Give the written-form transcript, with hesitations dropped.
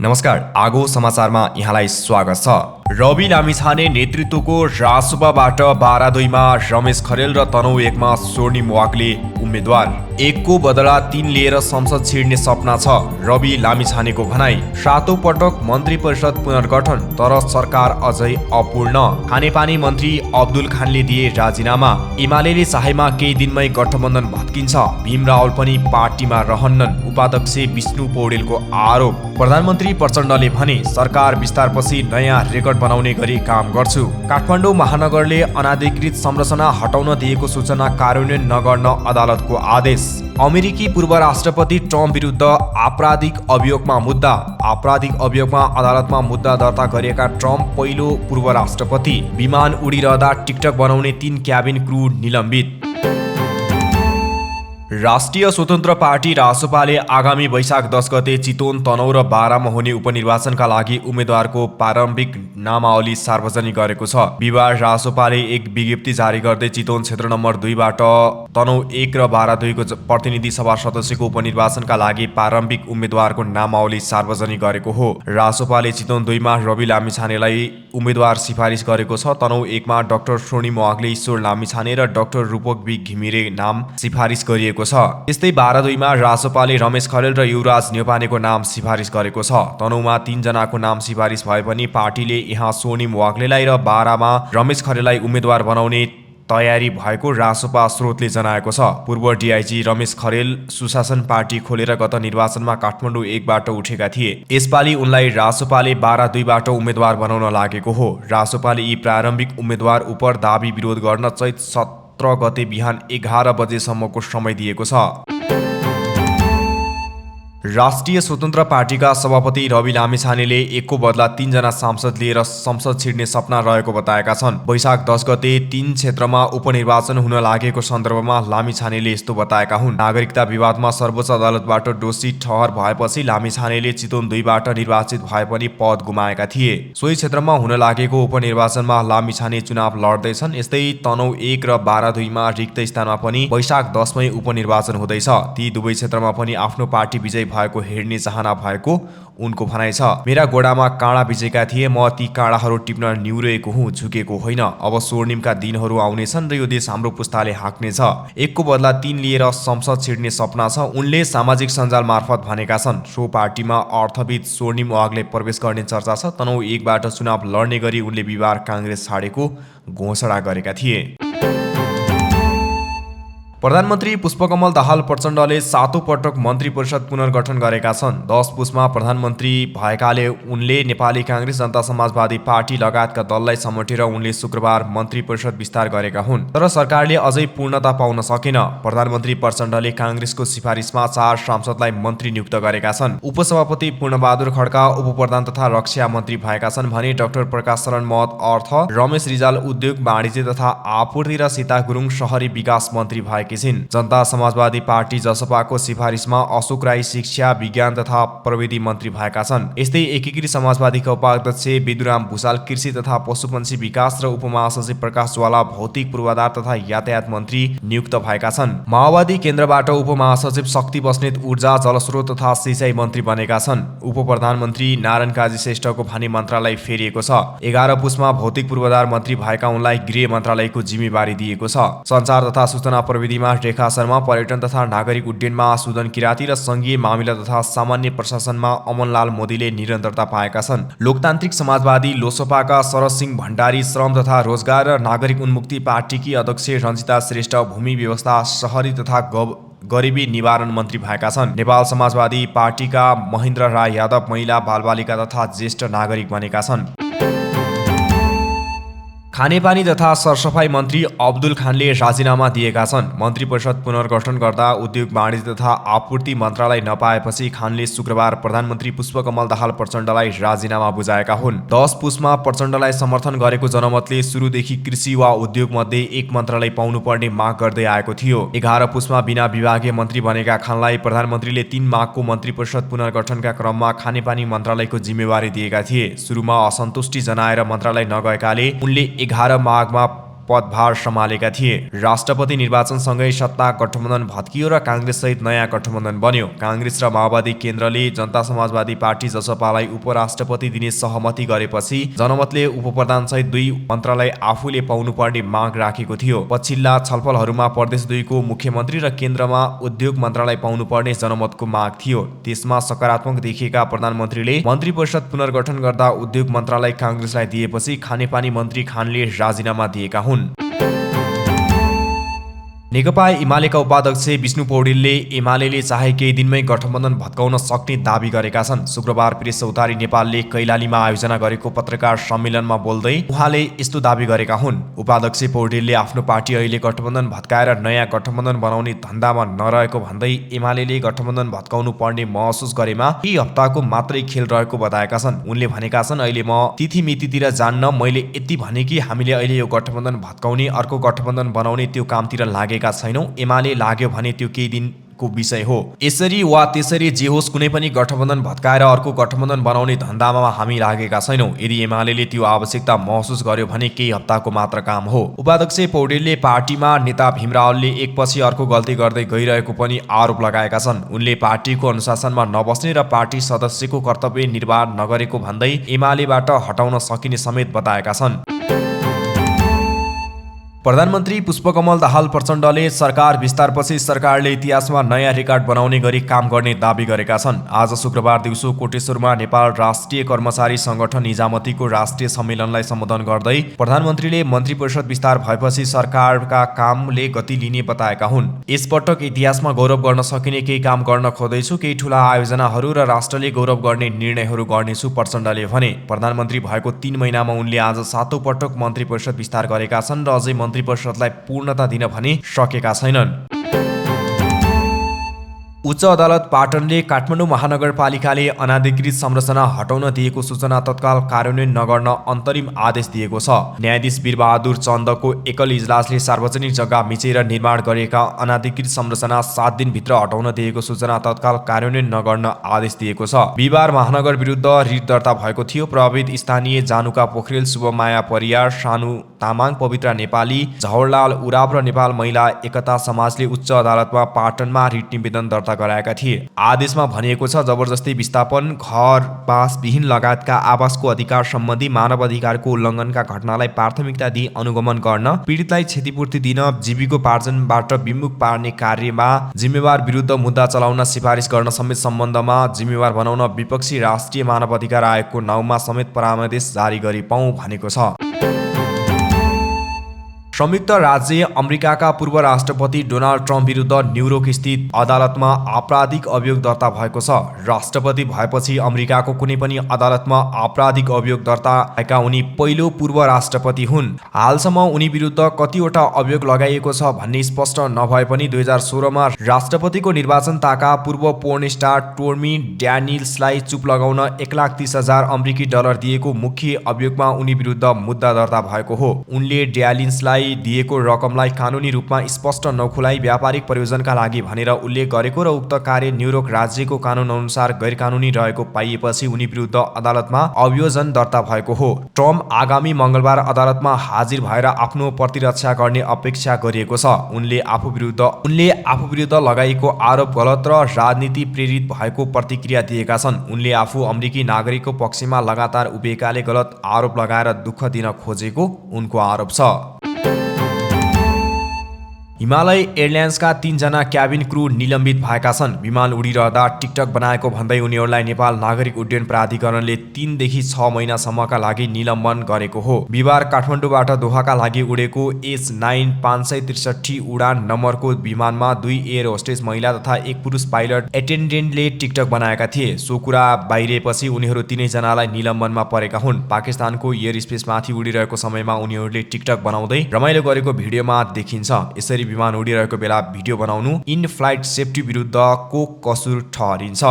नमस्कार, आगो समाचारमा यहाँलाई स्वागत छ। रवि लामिछाने नेतृत्वको रासोपाबाट बारादुईमा रमेश खरेल र तनहुँ 1 मा स्वर्णिम वाग्ले उम्मेद्वार। 1 को बदला 3 लिएर संसद छिर्ने सपना छ, रवि लामिछानेको भनाई। 7औं पटक मन्त्री परिषद पुनर्गठन, तर सरकार अझै अपूर्ण। खानेपानी मन्त्री अब्दुल खानले दिए राजीनामा। एमालेले चाहेमा केही दिनमै गठबन्धन भत्किन्छ, भीम रावल पनि पार्टीमा रहन्नन्, उपाध्यक्ष विष्णु पौडेलको आरोप। प्रधानमन्त्री प्रचण्डले भने, सरकार विस्तारपछि नयाँ रेकर्ड बनाउने गरी काम गर्छु। काठमाडौँ महानगरले अनाधिकृत संरचना हटाउन दिएको सूचना कार्यान्वयन नगर्न अदालतको आदेश। अमेरिकी पूर्व राष्ट्रपति ट्रम्प विरुद्ध आपराधिक अभियोगमा मुद्दा। आपराधिक अभियोगमा अदालतमा मुद्दा दर्ता गरिएका ट्रम्प पहिलो पूर्व राष्ट्रपति। विमान उडिरहँदा टिकटक बनाउने 3 क्याबिन क्रू निलम्बित। राष्ट्रिय स्वतन्त्र पार्टी रासोपाले आगामी वैशाख 10 गते चितवन, तनहुँ र बारामा हुने उपनिर्वाचनका लागि उम्मेद्वारको प्रारम्भिक नामावली सार्वजनिक गरेको छ। बिहिबार रासोपाले एक विज्ञप्ति जारी गर्दै चितवन क्षेत्र नम्बर 2 बाट तनहुँ 1 र बारा-2 को प्रतिनिधि सभा सदस्यको उपनिर्वाचनका लागि प्रारम्भिक उम्मेद्वारको नामावली सार्वजनिक गरेको हो। रासोपाले चितवन 2 मा रवि लामिछानेलाई उम्मेद्वार सिफारिस गरेको छ। तनहुँ 1 मा डाक्टर स्वर्णिम वाग्ले, ईश्वर लामिछाने र डाक्टर रूपक बी घिमिरे नाम सिफारिस गरिएको छ। त्यस्तै बारा-2 मा रासोपाले रमेश खरेल र युवराज न्यौपानेको नाम सिफारिस गरेको छ। तनहुँमा 3 जनाको नाम सिफारिस भए पनि पार्टीले यहाँ स्वर्णिम वाग्लेलाई र बारामा रमेश खरेललाई उम्मेद्वार बनाउने तयारी भएको रासोपा स्रोतले जनाएको छ। पूर्व डिआइजी रमेश खरेल सुशासन पार्टी खोलेर गत निर्वाचनमा काठमाडौँ 1 बाट उठेका थिए। यसपालि उनलाई रासोपाले बारा-2 बाट उम्मेद्वार बनाउन लागेको हो। रासोपाले यी प्रारम्भिक उम्मेद्वार उप दाबी विरोध गर्न चैत 17 गते बिहान 11 बजेसम्मको समय दिएको छ। राष्ट्रिय स्वतन्त्र पार्टीका सभापति रवि लामिछानेले 1 को बदला 3 जना सांसद लिएर संसद छिर्ने सपना रहेको बताएका छन्। वैशाख 10 गते 3 क्षेत्रमा उपनिर्वाचन हुन लागेको सन्दर्भमा लामिछानेले यस्तो बताएका हुन्। नागरिकता विवादमा सर्वोच्च अदालतबाट दोषी ठहर भएपछि लामिछानेले चितवन 2 बाट निर्वाचित भए पनि पद गुमाएका थिए। सोही क्षेत्रमा हुन लागेको उपनिर्वाचनमा लामिछाने चुनाव लड्दैछन्। यस्तै तनहुँ 1 र बारा-2 मा रिक्त स्थानमा पनि वैशाख 10 मै उपनिर्वाचन हुँदैछ। ती दुवै क्षेत्रमा पनि आफ्नो पार्टी विजय भएको हेर्ने चाहना भएको उनको भनाइ छ। मेरा गोडामा काँडा बिजेका थिए, म ती काँडाहरू टिप्न निहुरेको हुँ, झुकेको होइन। अब स्वर्णिमका दिनहरू आउनेछन् र यो देश हाम्रो पुस्ताले हाँक्नेछ। 1 को बदला 3 लिएर संसद छिर्ने सपना छ, उनले सामाजिक सञ्जाल मार्फत भनेका छन्। सो पार्टीमा अर्थविद स्वर्णिम वाग्ले प्रवेश गर्ने चर्चा छ। तनहुँ 1 बाट चुनाव लड्ने गरी उनले बिहिबार काङ्ग्रेस छाडेको घोषणा गरेका थिए। प्रधानमन्त्री पुष्पकमल दाहाल प्रचण्डले 7औं पटक मन्त्री परिषद पुनर्गठन गरेका छन्। 10 पुसमा प्रधानमन्त्री भएकाले उनले नेपाली काङ्ग्रेस, जनता समाजवादी पार्टी लगायतका दललाई समेटेर उनले शुक्रबार मन्त्री परिषद विस्तार गरेका हुन्। तर सरकारले अझै पूर्णता पाउन सकेन। प्रधानमन्त्री प्रचण्डले काङ्ग्रेसको सिफारिसमा 4 सांसदलाई मन्त्री नियुक्त गरेका छन्। उपसभापति पूर्णबहादुर खड्का उपप्रधान तथा रक्षा मन्त्री भएका छन् भने डाक्टर प्रकाश शरण महत अर्थ, रमेश रिजाल उद्योग वाणिज्य तथा आपूर्ति र सीता गुरुङ शहरी विकास मन्त्री भएकी छिन्। जनता समाजवादी पार्टी जसपाको सिफारिसमा अशोक राई शिक्षा, विज्ञान तथा प्रविधि मन्त्री भएका छन्। यस्तै एकीकृत समाजवादीका उपाध्यक्ष विदुराम भुषाल कृषि तथा पशुपन्छी विकास र उपमहासचिव प्रकाश ज्वाला भौतिक पूर्वाधार तथा यातायात मन्त्री नियुक्त भएका छन्। माओवादी केन्द्रबाट उपमहासचिव शक्ति बस्नेत ऊर्जा, जलस्रोत तथा सिँचाइ मन्त्री बनेका छन्। उपप्रधानमन्त्री नारायण काजी श्रेष्ठको भने मन्त्रालय फेरिएको छ। 11 पुसमा भौतिक पूर्वाधार मन्त्री भएका उनलाई गृह मन्त्रालयको जिम्मेवारी दिएको छ। सञ्चार तथा सूचना प्रविधिमा रेखा शर्मा, पर्यटन तथा नागरिक उड्डयनमा सुदन किराती र संघीय मामिला तथा सामान्य प्रशासनमा अमनलाल मोदीले निरन्तरता पाएका छन्। लोकतान्त्रिक समाजवादी लोसपाका शरद सिंह भण्डारी, श्रम तथा रोजगार र नागरिक उन्मुक्ति पार्टीकी अध्यक्ष रञ्जिता श्रेष्ठ भूमि व्यवस्था, शहरी तथा गरिबी निवारण मन्त्री भएका छन्। नेपाल समाजवादी पार्टीका महेन्द्र राय यादव महिला, बालबालिका तथा ज्येष्ठ नागरिक बनेका छन्। खानेपानी तथा सरसफाई मन्त्री अब्दुल खानले राजीनामा दिएका छन्। मन्त्री परिषद पुनर्गठन गर्दा उद्योग वाणिज्य तथा आपूर्ति मन्त्रालय नपाएपछि खानले शुक्रबार प्रधानमन्त्री पुष्पकमल दाहाल प्रचण्डलाई राजीनामा बुझाएका हुन्। 10 पुसमा प्रचण्डलाई समर्थन गरेको जनमतले सुरुदेखि कृषि वा उद्योग मध्ये एक मन्त्रालय पाउनुपर्ने माग गर्दै आएको थियो। 11 पुसमा बिना विभागीय मन्त्री बनेका खानलाई प्रधानमन्त्रीले 3 मागको मन्त्री परिषद पुनर्गठनका क्रममा खानेपानी मन्त्रालयको जिम्मेवारी दिएका थिए। सुरुमा असन्तुष्टि जनाएर मन्त्रालय नगएकाले उनले 11 माघमा पदभार सम्हालेका थिए। राष्ट्रपति निर्वाचनसँगै सत्ता गठबन्धन भत्कियो र काङ्ग्रेससहित नयाँ गठबन्धन बन्यो। काङ्ग्रेस र माओवादी केन्द्रले जनता समाजवादी पार्टी जसपालाई उपराष्ट्रपति दिने सहमति गरेपछि जनमतले उपप्रधानसहित 2 मन्त्रालय आफूले पाउनुपर्ने माग राखेको थियो। पछिल्ला छलफलहरूमा प्रदेश 2 को मुख्यमन्त्री र केन्द्रमा उद्योग मन्त्रालय पाउनुपर्ने जनमतको माग थियो। त्यसमा सकारात्मक देखिएका प्रधानमन्त्रीले मन्त्री परिषद पुनर्गठन गर्दा उद्योग मन्त्रालय काङ्ग्रेसलाई दिएपछि खानेपानी मन्त्री खानले राजीनामा दिएका हुन्। नेकपा एमालेका उपाध्यक्ष विष्णु पौडेलले एमालेले चाहे केही दिनमै गठबन्धन भत्काउन सक्ने दाबी गरेका छन्। शुक्रबार प्रेस चौतारी नेपालले कैलालीमा आयोजना गरेको पत्रकार सम्मेलनमा बोल्दै उहाँले यस्तो दाबी गरेका हुन्। उपाध्यक्ष पौडेलले आफ्नो पार्टी अहिले गठबन्धन भत्काएर नयाँ गठबन्धन बनाउने धन्दामा नरहेको भन्दै एमालेले गठबन्धन भत्काउनु पर्ने महसुस गरेमा केही हप्ताको मात्रै खेल रहेको बताएका छन्। उनले भनेका छन्, अहिले म तिथिमितितिर जान्न, मैले यति भने कि हामीले अहिले यो गठबन्धन भत्काउने अर्को गठबन्धन बनाउने त्यो कामतिर लागेका छैनौं। एमाले लाग्यो भने त्यो केही दिनको विषय हो। यसरी वा त्यसरी जे होस्, कुनै पनि गठबन्धन भत्काएर अर्को गठबन्धन बनाउने धन्दामा हामी लागेका छैनौं। यदि एमालेले त्यो आवश्यकता महसुस गर्यो भने केही हप्ताको मात्र काम हो। उपाध्यक्ष पौडेलले पार्टीमा नेता भीम रावलले एकपछि अर्को गल्ती गर्दै गइरहेको पनि आरोप लगाएका छन्। उनले पार्टीको अनुशासनमा नबस्ने र पार्टी सदस्यको कर्तव्य निर्वाह नगरेको भन्दै एमालेबाट हटाउन सकिने समेत बताएका छन्। प्रधानमन्त्री पुष्पकमल दाहाल प्रचण्डले सरकार विस्तारपछि सरकारले इतिहासमा नयाँ रेकर्ड बनाउने गरी काम गर्ने दाबी गरेका छन्। आज शुक्रबार दिउँसो कोटेश्वरमा नेपाल राष्ट्रिय कर्मचारी संगठन निजामतीको राष्ट्रिय सम्मेलनलाई सम्बोधन गर्दै प्रधानमन्त्रीले मन्त्री परिषद विस्तार भएपछि सरकारका कामले गति लिने बताएका हुन्। यसपटक इतिहासमा गौरव गर्न सकिने केही काम गर्न खोज्दैछु, केही ठूला आयोजनाहरू र राष्ट्रले गौरव गर्ने निर्णयहरू गर्नेछु, प्रचण्डले भने। प्रधानमन्त्री भएको 3 महिनामा उनले आज 7औं पटक मन्त्री परिषद विस्तार गरेका छन् र अझै मन्त्री परिषदलाई पूर्णता दिन भने सकेका छैनन्। उच्च अदालत पाटनले काठमाडौँ महानगरपालिकाले अनाधिकृत संरचना हटाउन दिएको सूचना तत्काल कार्यान्वयन नगर्न अन्तरिम आदेश दिएको छ। न्यायाधीश वीरबहादुर चन्दको एकल इजलासले सार्वजनिक जग्गा मिचेर निर्माण गरेका अनाधिकृत संरचना 7 दिनभित्र हटाउन दिएको सूचना तत्काल कार्यान्वयन नगर्न आदेश दिएको छ। बिहिबार महानगर विरुद्ध रिट दर्ता भएको थियो। प्रभावित स्थानीय जानुका पोखरेल, शुभमाया परियार, सानु तामाङ, पवित्रा नेपाली, जवाहरलाल उराव र नेपाल महिला एकता समाजले उच्च अदालतमा पाटनमा रिट निवेदन दर्ता गराएका थिए। आदेशमा भनिएको छ, जबरजस्ती विस्थापन, घर बासविहीन लगायतका आवासको अधिकार सम्बन्धी मानव अधिकारको उल्लङ्घनका घटनालाई प्राथमिकता दिई अनुगमन गर्न, पीडितलाई क्षतिपूर्ति दिन, जीविकोपार्जनबाट विमुख पार्ने कार्यमा जिम्मेवार विरुद्ध मुद्दा चलाउन सिफारिस गर्न समेत सम्बन्धमा जिम्मेवार बनाउन विपक्षी राष्ट्रिय मानव अधिकार आयोगको नाउँमा समेत परामर्श जारी गरी पाउँ भनेको छ। संयुक्त राज्य अमेरिकाका पूर्व राष्ट्रपति डोनाल्ड ट्रम्प विरुद्ध न्युयोर्क स्थित अदालतमा आपराधिक अभियोग दर्ता भएको छ। राष्ट्रपति भएपछि अमेरिकाको कुनै पनि अदालतमा आपराधिक अभियोग दर्ता भएका उनी पहिलो पूर्व राष्ट्रपति हुन्। हालसम्म उनी विरुद्ध कतिवटा अभियोग लगाइएको छ भन्ने स्पष्ट नभए पनि 2016 मा राष्ट्रपतिको निर्वाचन ताका पूर्व पोर्न स्टार टोर्मी ड्यानियल्सलाई चुप लगाउन $1,30,000 अमेरिकी डलर दिएको मुख्य अभियोगमा उनी विरुद्ध मुद्दा दर्ता भएको हो। उनले ड्यानियल्सलाई दिएको रकमलाई कानुनी रूपमा स्पष्ट नखुलाई व्यापारिक प्रयोजनका लागि भनेर उल्लेख गरेको र उक्त कार्य न्युयोर्क राज्यको कानुन अनुसार गैरकानुनी रहेको पाइएपछि उनी विरुद्ध अदालतमा अभियोजन दर्ता भएको हो। ट्रम्प आगामी मंगलबार अदालतमा हाजिर भएर आफ्नो प्रतिरक्षा गर्ने अपेक्षा गरिएको छ। उनले आफू विरुद्ध लगाइएको आरोप गलत र राजनीति प्रेरित भएको प्रतिक्रिया दिएका छन्। उनले आफू अमेरिकी नागरिकको पक्षमा लगातार उभिएकाले गलत आरोप लगाएर दुःख दिन खोजेको उनको आरोप छ। हिमालय एयरलाइन्सका 3 जना क्याबिन क्रू निलम्बित भएका छन्। विमान उडिरहँदा टिकटक बनाएको भन्दै उनीहरूलाई नेपाल नागरिक उड्डयन प्राधिकरणले 3 देखि 6 महिनासम्मका लागि निलम्बन गरेको हो। बिहिबार काठमाडौँबाट दोहाका लागि उडेको H9 563 उडान नम्बरको विमानमा 2 एयर होस्टेस महिला तथा 1 पुरुष पाइलट एटेन्डेन्टले टिकटक बनाएका थिए। सो कुरा बाहिरिएपछि उनीहरू 3 जनालाई निलम्बनमा परेका हुन्। पाकिस्तानको एयर स्पेसमाथि उडिरहेको समयमा उनीहरूले टिकटक बनाउँदै रमाइलो गरेको भिडियोमा देखिन्छ। यसरी विमान उडिरहेको बेला भिडियो बनाउनु इन फ्लाइट सेफ्टी विरुद्धको कसुर ठहरिन्छ।